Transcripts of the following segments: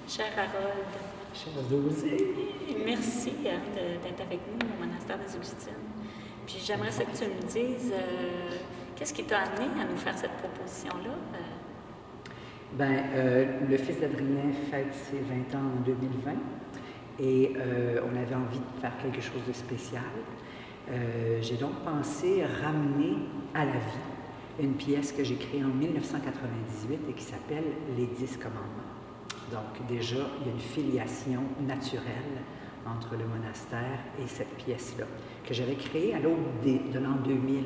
Cher Harold, Chère Josée. merci d'être avec nous au monastère des Augustines. Puis j'aimerais ça que tu me dises, qu'est-ce qui t'a amené à nous faire cette proposition-là? Le fils d'Adrien fête ses 20 ans en 2020 et on avait envie de faire quelque chose de spécial. J'ai donc pensé ramener à la vie une pièce que j'ai créée en 1998 et qui s'appelle Les 10 commandements. Donc déjà, il y a une filiation naturelle entre le monastère et cette pièce-là, que j'avais créée à l'aube de l'an 2000,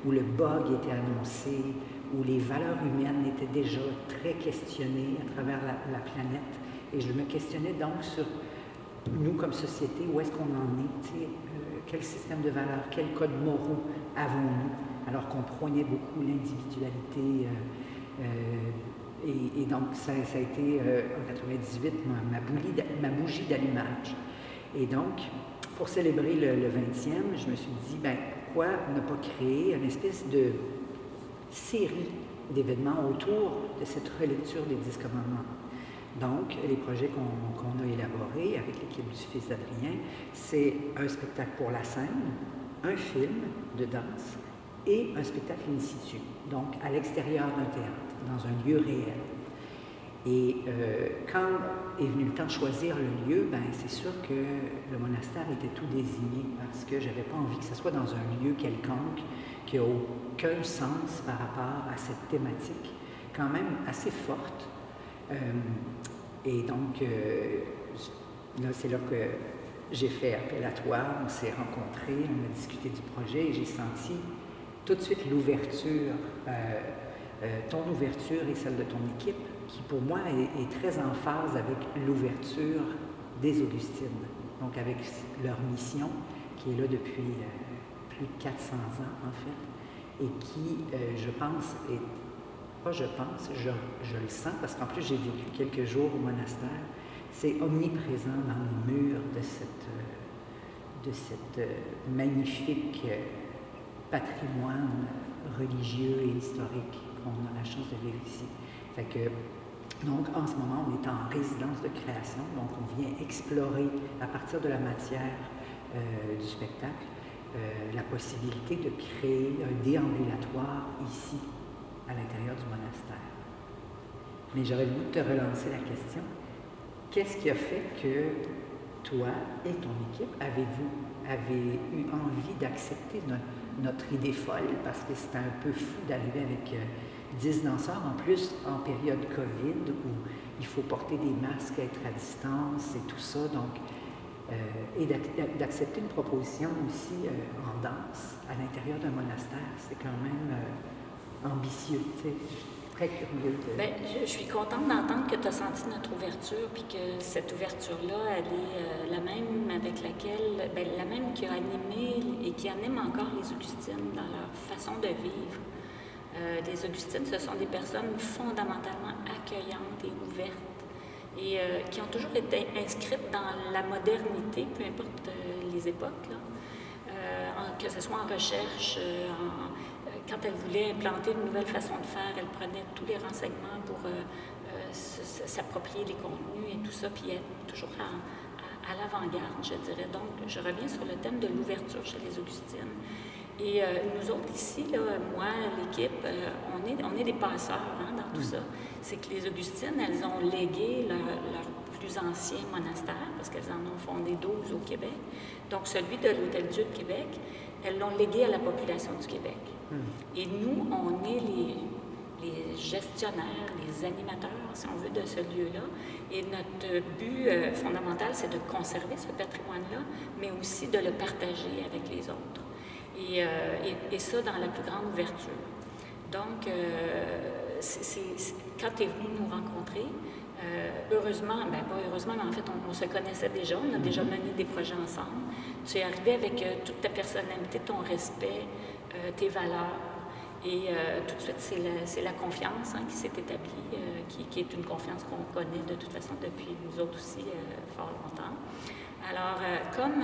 où le bug était annoncé, où les valeurs humaines étaient déjà très questionnées à travers la planète. Et je me questionnais donc sur nous comme société, où est-ce qu'on en est, quel système de valeurs, quels codes moraux avons-nous, alors qu'on prônait beaucoup l'individualité. Et donc, ça a été en 98 ma bougie d'allumage. Et donc, pour célébrer le 20e, je me suis dit, pourquoi ne pas créer une espèce de série d'événements autour de cette relecture des 10 commandements. Donc, les projets qu'on a élaborés avec l'équipe du fils d'Adrien, c'est un spectacle pour la scène, un film de danse et un spectacle in situ, donc à l'extérieur d'un théâtre, dans un lieu réel. Et quand est venu le temps de choisir le lieu, c'est sûr que le monastère était tout désigné parce que j'avais pas envie que ce soit dans un lieu quelconque qui n'a aucun sens par rapport à cette thématique quand même assez forte. Et donc, là, c'est là que j'ai fait appel à toi, on s'est rencontrés, on a discuté du projet et j'ai senti tout de suite l'ouverture, ton ouverture et celle de ton équipe, qui pour moi est très en phase avec l'ouverture des Augustines, donc avec leur mission qui est là depuis plus de 400 ans en fait, et qui, je pense, je le sens, parce qu'en plus j'ai vécu quelques jours au monastère, c'est omniprésent dans les murs de cette magnifique patrimoine religieux et historique qu'on a la chance de vivre ici. Fait que, donc, en ce moment, on est en résidence de création, donc on vient explorer, à partir de la matière du spectacle, la possibilité de créer un déambulatoire ici, à l'intérieur du monastère. Mais j'aurais le goût de te relancer la question. Qu'est-ce qui a fait que toi et ton équipe avez eu envie d'accepter notre idée folle, parce que c'était un peu fou d'arriver avec 10 danseurs, en plus en période COVID, où il faut porter des masques, être à distance et tout ça, donc, et d'accepter une proposition aussi en danse à l'intérieur d'un monastère, c'est quand même ambitieux, tu sais. Très curieux. Je suis contente d'entendre que tu as senti notre ouverture, puis que cette ouverture-là, elle est la même avec laquelle, la même qui a animé et qui anime encore les Augustines dans leur façon de vivre. Les Augustines, ce sont des personnes fondamentalement accueillantes et ouvertes et qui ont toujours été inscrites dans la modernité, peu importe les époques, là. Que ce soit en recherche, quand elle voulait implanter une nouvelle façon de faire, elle prenait tous les renseignements pour s'approprier les contenus et tout ça, puis être toujours à l'avant-garde, je dirais. Donc, je reviens sur le thème de l'ouverture chez les Augustines. Et nous autres ici, là, moi, l'équipe, on est des passeurs dans tout ça. C'est que les Augustines, elles ont légué leur plus ancien monastère, parce qu'elles en ont fondé 12 au Québec. Donc, celui de l'Hôtel-Dieu de Québec, elles l'ont légué à la population du Québec. Et nous, on est les gestionnaires, les animateurs, si on veut, de ce lieu-là. Et notre but fondamental, c'est de conserver ce patrimoine-là, mais aussi de le partager avec les autres. Et ça dans la plus grande ouverture. Donc, quand tu es venu nous rencontrer, heureusement, pas heureusement, mais en fait, on se connaissait déjà, on a déjà mené des projets ensemble. Tu es arrivé avec toute ta personnalité, ton respect, tes valeurs. Et tout de suite, c'est la confiance qui s'est établie, qui est une confiance qu'on connaît de toute façon depuis nous autres aussi fort longtemps. Alors, comme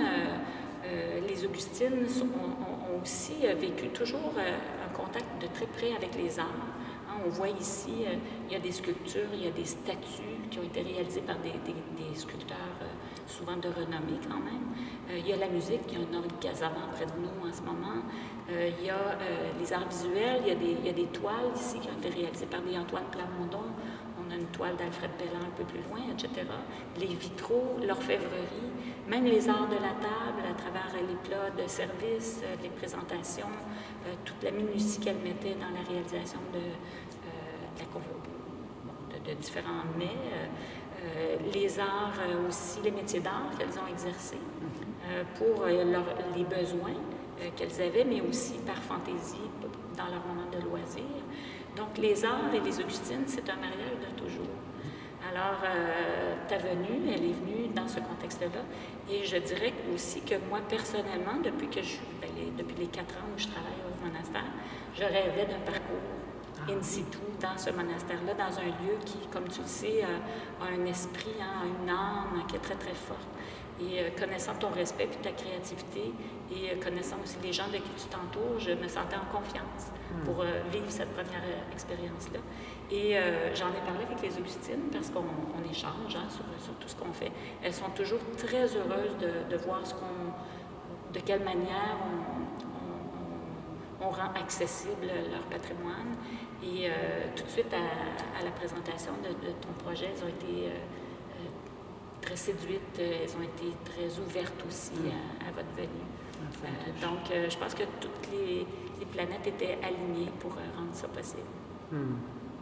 les Augustines ont aussi vécu toujours un contact de très près avec les arts, on voit ici, il y a des sculptures, il y a des statues qui ont été réalisées par des sculpteurs souvent de renommée quand même. Il y a la musique, il y a un orgue Casavant près de nous en ce moment. Il y a les arts visuels, il y a des toiles ici qui ont été réalisées par des Antoine Plamondon. On a une toile d'Alfred Bellan un peu plus loin, etc. Les vitraux, l'orfèvrerie, même les arts de la table à travers les plats de service, les présentations, toute la minutie qu'elle mettait dans la réalisation de différents mets. Les arts aussi, les métiers d'art qu'elles ont exercés pour les besoins qu'elles avaient, mais aussi par fantaisie dans leur moment de loisir. Donc, les arts et les Augustines, c'est un mariage de toujours. Alors, ta venue, elle est venue dans ce contexte-là. Et je dirais aussi que moi, personnellement, depuis les 4 ans où je travaille au monastère, je rêvais d'un parcours in situ dans ce monastère-là, dans un lieu qui, comme tu le sais, a un esprit, une âme qui est très, très forte. Et connaissant ton respect et ta créativité et connaissant aussi les gens de qui tu t'entoures, je me sentais en confiance pour vivre cette première expérience-là. Et j'en ai parlé avec les Augustines parce qu'on échange sur tout ce qu'on fait. Elles sont toujours très heureuses de voir de quelle manière on rend accessible leur patrimoine. Et tout de suite, à la présentation de ton projet, elles ont été très séduites, elles ont été très ouvertes aussi à votre venue. Donc, je pense que toutes les planètes étaient alignées pour rendre ça possible.